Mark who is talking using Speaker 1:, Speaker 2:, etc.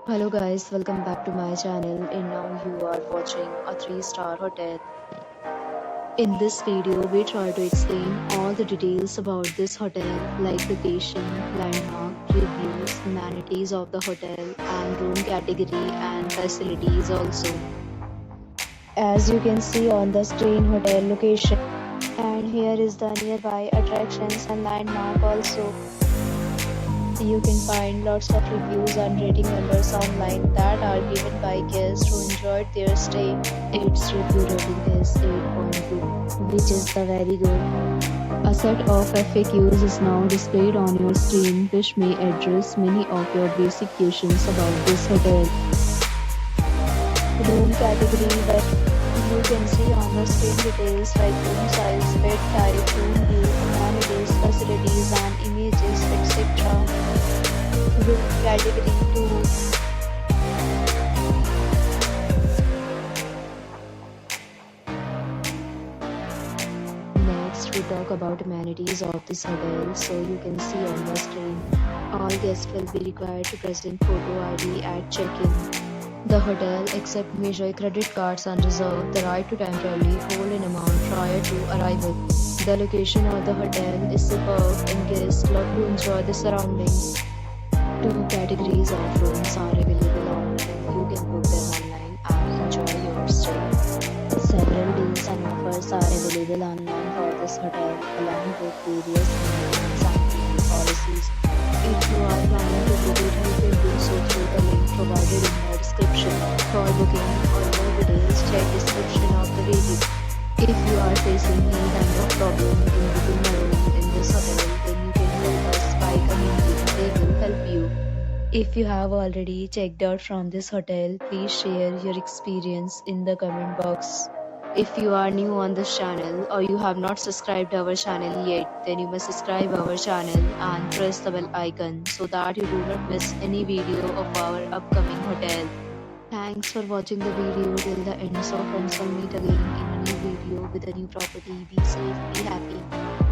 Speaker 1: Hello guys, welcome back to my channel and now you are watching a 3-star hotel. In this video, we try to explain all the details about this hotel like location, landmark, reviews, amenities of the hotel and room category and facilities also. As you can see on the screen, hotel location, and here is the nearby attractions and landmark also. You can find lots of reviews and rating numbers online that are given by guests who enjoyed their stay. Its review rating is 8.2, which is the very good. A set of FAQs is now displayed on your screen, which may address many of your basic questions about this hotel. Room category that you can see on the screen details like room size, bed type, room view, amenities, facilities and images, etc. Room category 2. Next, we talk about amenities of this hotel. So you can see on the screen, all guests will be required to present photo ID at check-in. The hotel accepts major credit cards and reserves the right to temporarily hold an amount prior to arrival. The location of the hotel is superb and guests love to enjoy the surroundings. Two categories of rooms are available online. You can book them online and enjoy your stay. Several deals and offers are available online for this hotel, along with various amenities and payment policies. If you are planning to visit, you can do so through the link provided in the description. For booking or more details, check description of the video. If you are facing any kind of problem in booking a room in this hotel, then you can help us by commenting. They will help you. If you have already checked out from this hotel, please share your experience in the comment box. If you are new on this channel or you have not subscribed our channel yet, then you must subscribe our channel and press the bell icon so that you do not miss any video of our upcoming hotel. Thanks for watching the video till the end. So friends, will meet again in a new video with a new property. Be safe, be happy.